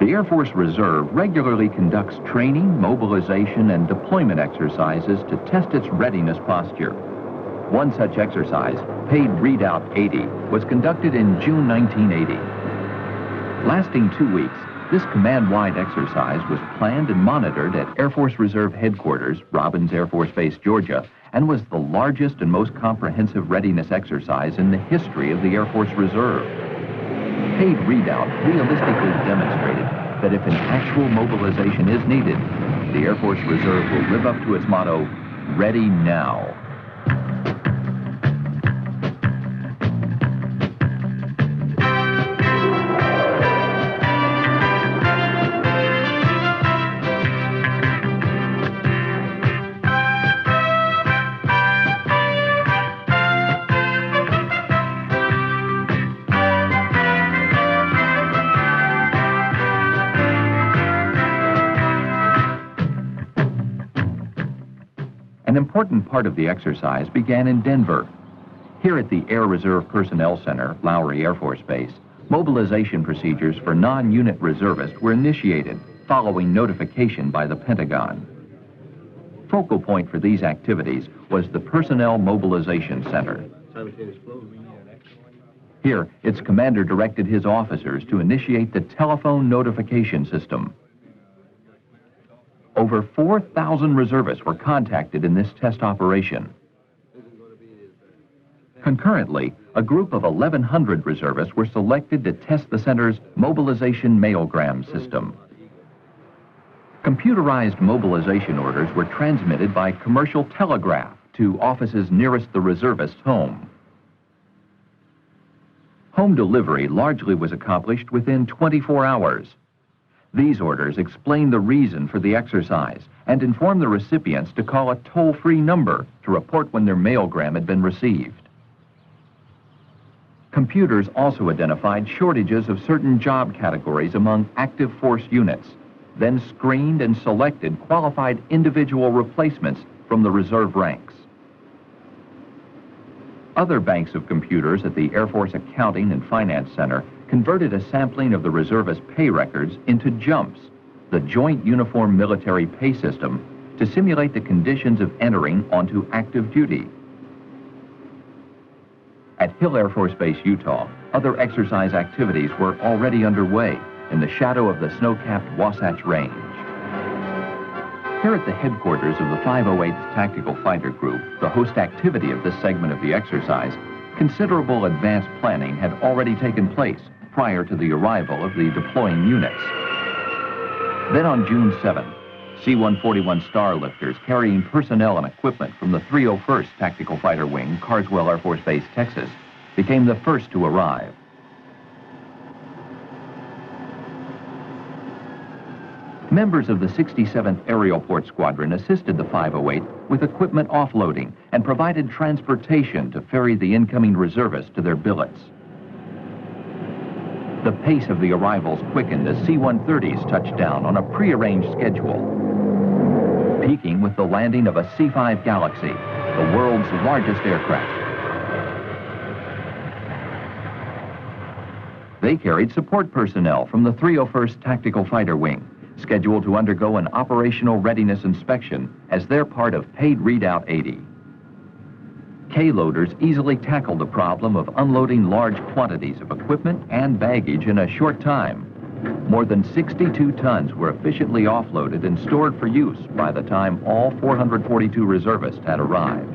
The Air Force Reserve regularly conducts training, mobilization, and deployment exercises to test its readiness posture. One such exercise, paid REDOUBT 80, was conducted in June 1980. Lasting 2 weeks, this command-wide exercise was planned and monitored at Air Force Reserve Headquarters, Robins Air Force Base, Georgia, and was the largest and most comprehensive readiness exercise in the history of the Air Force Reserve. Paid REDOUBT realistically demonstrated that if an actual mobilization is needed, the Air Force Reserve will live up to its motto, "Ready now." An important part of the exercise began in Denver. Here at the Air Reserve Personnel Center, Lowry Air Force Base, mobilization procedures for non-unit reservists were initiated following notification by the Pentagon. Focal point for these activities was the Personnel Mobilization Center. Here, its commander directed his officers to initiate the telephone notification system. Over 4,000 reservists were contacted in this test operation. Concurrently, a group of 1,100 reservists were selected to test the center's mobilization mailgram system. Computerized mobilization orders were transmitted by commercial telegraph to offices nearest the reservist's home. Home delivery largely was accomplished within 24 hours. These orders explain the reason for the exercise and inform the recipients to call a toll-free number to report when their mailgram had been received. Computers also identified shortages of certain job categories among active force units, then screened and selected qualified individual replacements from the reserve ranks. Other banks of computers at the Air Force Accounting and Finance Center converted a sampling of the reservist pay records into JUMPS, the Joint Uniform Military Pay System, to simulate the conditions of entering onto active duty. At Hill Air Force Base, Utah, other exercise activities were already underway in the shadow of the snow-capped Wasatch Range. Here at the headquarters of the 508th Tactical Fighter Group, the host activity of this segment of the exercise, considerable advanced planning had already taken place prior to the arrival of the deploying units. Then on June 7th, C-141 Starlifters carrying personnel and equipment from the 301st Tactical Fighter Wing, Carswell Air Force Base, Texas, became the first to arrive. Members of the 67th Aerial Port Squadron assisted the 508 with equipment offloading and provided transportation to ferry the incoming reservists to their billets. The pace of the arrivals quickened as C-130s touched down on a prearranged schedule, peaking with the landing of a C-5 Galaxy, the world's largest aircraft. They carried support personnel from the 301st Tactical Fighter Wing, scheduled to undergo an operational readiness inspection as they're part of paid REDOUBT 80. K-loaders easily tackled the problem of unloading large quantities of equipment and baggage in a short time. More than 62 tons were efficiently offloaded and stored for use by the time all 442 reservists had arrived.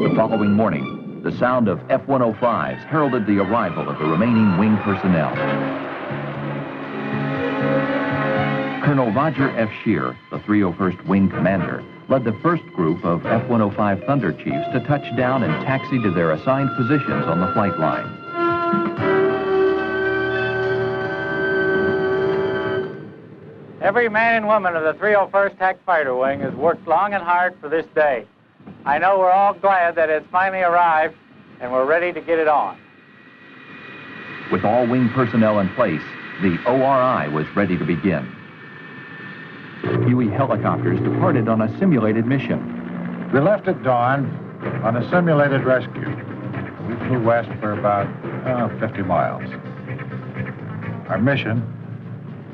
The following morning, the sound of F-105s heralded the arrival of the remaining wing personnel. Colonel Roger F. Shear, the 301st Wing Commander, led the first group of F-105 Thunder Chiefs to touch down and taxi to their assigned positions on the flight line. Every man and woman of the 301st TAC Fighter Wing has worked long and hard for this day. I know we're all glad that it's finally arrived and we're ready to get it on. With all wing personnel in place, the ORI was ready to begin. Huey helicopters departed on a simulated mission. We left at dawn on a simulated rescue. We flew west for about 50 miles. Our mission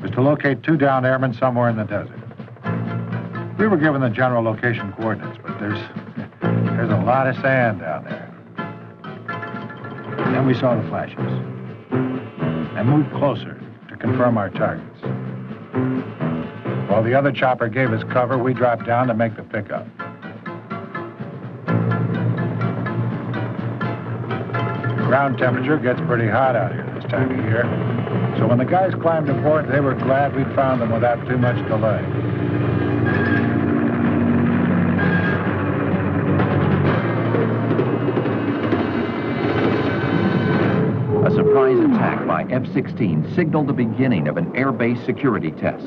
was to locate 2 downed airmen somewhere in the desert. We were given the general location coordinates, but there's a lot of sand down there. Then we saw the flashes and moved closer to confirm our targets. While the other chopper gave us cover, we dropped down to make the pickup. The ground temperature gets pretty hot out here this time of year, so when the guys climbed aboard, they were glad we'd found them without too much delay. A surprise attack by F-16 signaled the beginning of an airbase security test.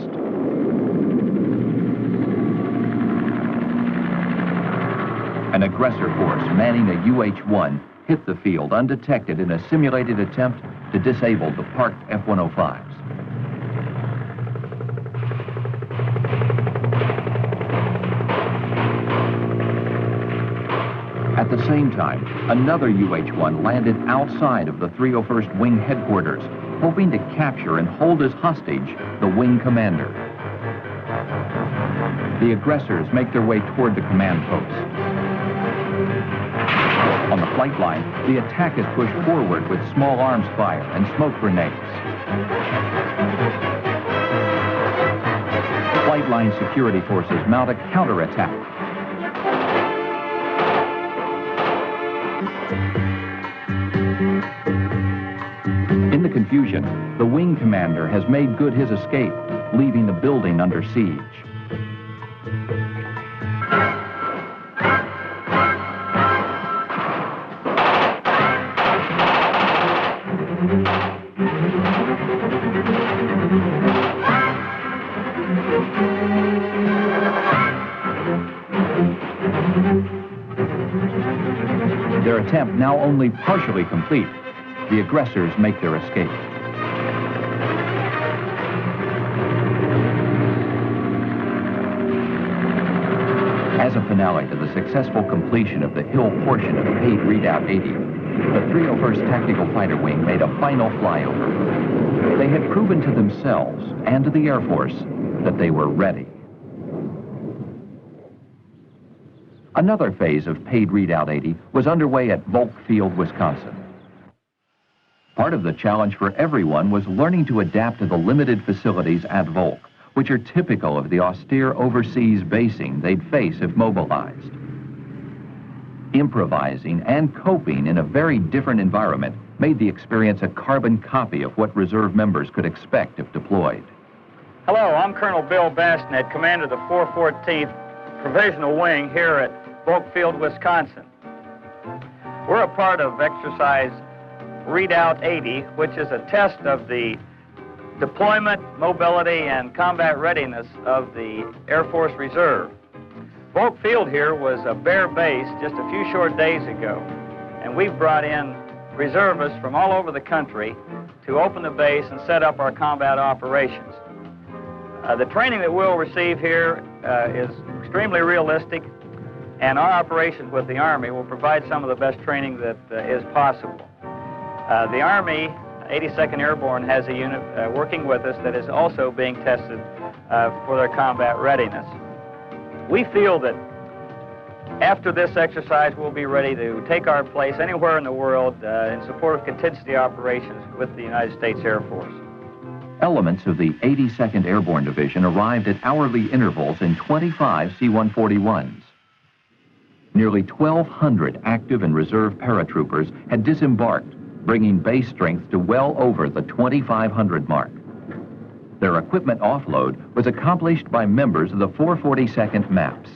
An aggressor force manning a UH-1 hit the field undetected in a simulated attempt to disable the parked F-105s. At the same time, another UH-1 landed outside of the 301st Wing headquarters, hoping to capture and hold as hostage the wing commander. The aggressors make their way toward the command post. On the flight line, the attack is pushed forward with small arms fire and smoke grenades. Flight line security forces mount a counterattack. In the confusion, the wing commander has made good his escape, leaving the building under siege. Their attempt now only partially complete, the aggressors make their escape. As a finale to the successful completion of the hill portion of paid REDOUBT 80, the 301st Tactical Fighter Wing made a final flyover. They had proven to themselves and to the Air Force that they were ready. Another phase of paid REDOUBT 80 was underway at Volk Field, Wisconsin. Part of the challenge for everyone was learning to adapt to the limited facilities at Volk, which are typical of the austere overseas basing they'd face if mobilized. Improvising and coping in a very different environment made the experience a carbon copy of what reserve members could expect if deployed. Hello, I'm Colonel Bill Bastinet, commander of the 414th Provisional Wing here at Volk Field, Wisconsin. We're a part of exercise REDOUBT 80, which is a test of the deployment, mobility, and combat readiness of the Air Force Reserve. Volk Field here was a bare base just a few short days ago, and we've brought in reservists from all over the country to open the base and set up our combat operations. The training that we'll receive here is extremely realistic, and our operations with the Army will provide some of the best training that is possible. The Army 82nd Airborne has a unit working with us that is also being tested for their combat readiness. We feel that after this exercise, we'll be ready to take our place anywhere in the world in support of contingency operations with the United States Air Force. Elements of the 82nd Airborne Division arrived at hourly intervals in 25 C-141s. Nearly 1,200 active and reserve paratroopers had disembarked, bringing base strength to well over the 2,500 mark. Their equipment offload was accomplished by members of the 442nd MAPS.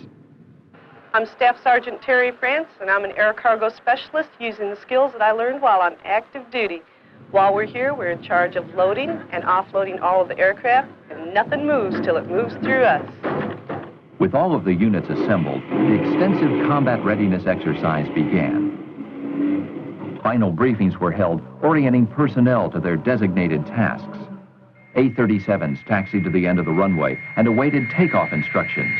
I'm Staff Sergeant Terry France, and I'm an air cargo specialist using the skills that I learned while on active duty. While we're here, we're in charge of loading and offloading all of the aircraft, and nothing moves till it moves through us. With all of the units assembled, the extensive combat readiness exercise began. Final briefings were held, orienting personnel to their designated tasks. A-37s taxied to the end of the runway and awaited takeoff instructions.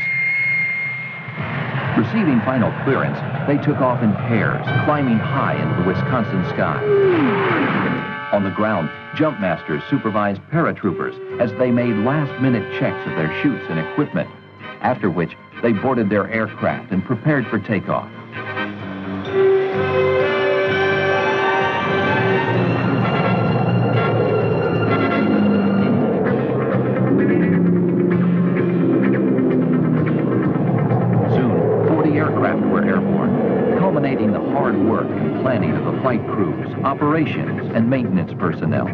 Receiving final clearance, they took off in pairs, climbing high into the Wisconsin sky. On the ground, jump masters supervised paratroopers as they made last-minute checks of their chutes and equipment, after which they boarded their aircraft and prepared for takeoff. Soon, 40 aircraft were airborne, culminating the hard work and planning of the flight crews, operations, and maintenance personnel.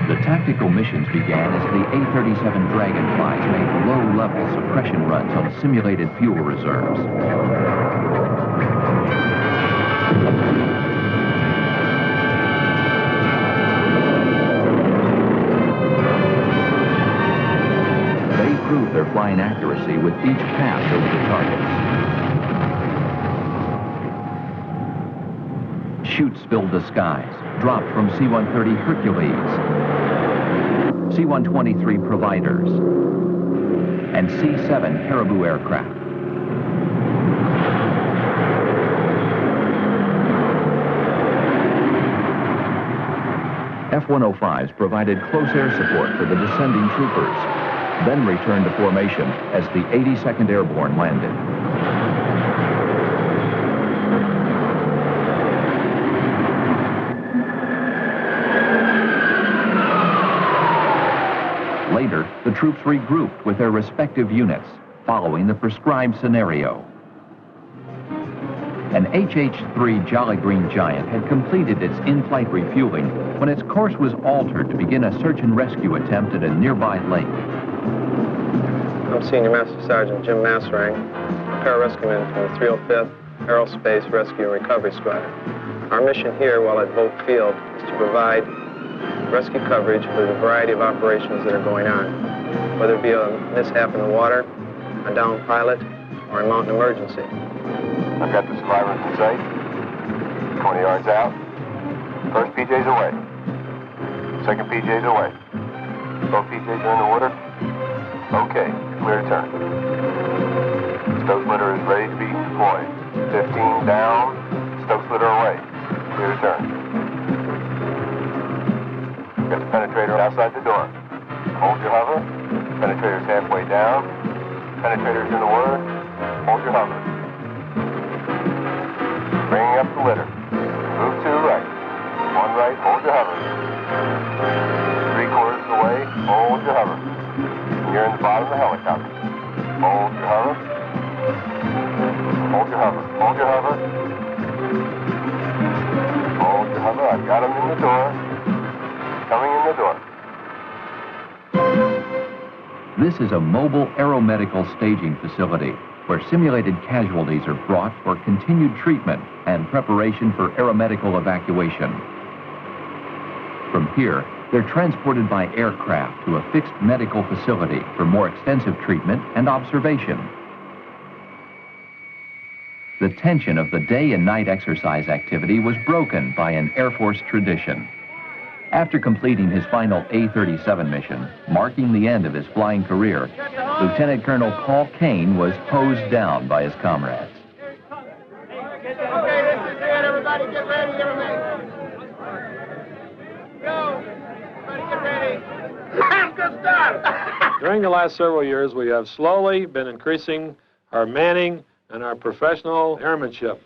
The tactical missions began as the A-37 Dragonflies made low-level suppression runs on simulated fuel reserves. They proved their flying accuracy with each pass over the targets. Chutes filled the skies, dropped from C-130 Hercules, C-123 Providers, and C-7 Caribou aircraft. F-105s provided close air support for the descending troopers, then returned to formation as the 82nd Airborne landed. Later, the troops regrouped with their respective units, following the prescribed scenario. An HH-3 Jolly Green Giant had completed its in-flight refueling when its course was altered to begin a search and rescue attempt at a nearby lake. I'm Senior Master Sergeant Jim Masserang, pararescueman from the 305th Aerospace Rescue and Recovery Squadron. Our mission here while at Volk Field is to provide rescue coverage for the variety of operations that are going on, whether it be a mishap in the water, a downed pilot, or a mountain emergency. I've got the survivors in sight, 20 yards out. First PJ's away. Second PJ's away. Both PJs are in the water. Okay, clear to turn. Stoke splitter is ready to be deployed. 15 down, stoke splitter away. Clear to turn. Got the penetrator outside the door. Hold your hover. Penetrator's halfway down. Penetrator's in the water. Hold your hover. Bringing up the litter. Move to right. One right, hold your hover. 3/4 away, hold your hover. You're in the bottom of the helicopter. Hold your hover. Hold your hover. Hold your hover. Hold your hover. I've got him in the door. Coming in the door. This is a mobile aeromedical staging facility where simulated casualties are brought for continued treatment and preparation for aeromedical evacuation. From here, they're transported by aircraft to a fixed medical facility for more extensive treatment and observation. The tension of the day and night exercise activity was broken by an Air Force tradition. After completing his final A-37 mission, marking the end of his flying career, Lieutenant Colonel Paul Kane was hosed down by his comrades. Okay, this is it. Everybody get ready. Go. Everybody get ready. Good start. During the last several years, we have slowly been increasing our manning and our professional airmanship.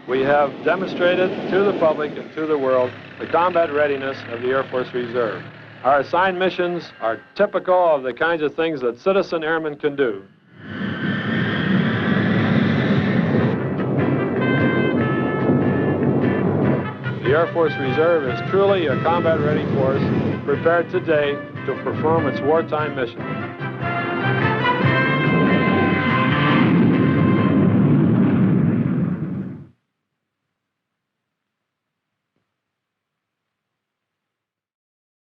We have demonstrated to the public and to the world the combat readiness of the Air Force Reserve. Our assigned missions are typical of the kinds of things that citizen airmen can do. The Air Force Reserve is truly a combat-ready force prepared today to perform its wartime mission.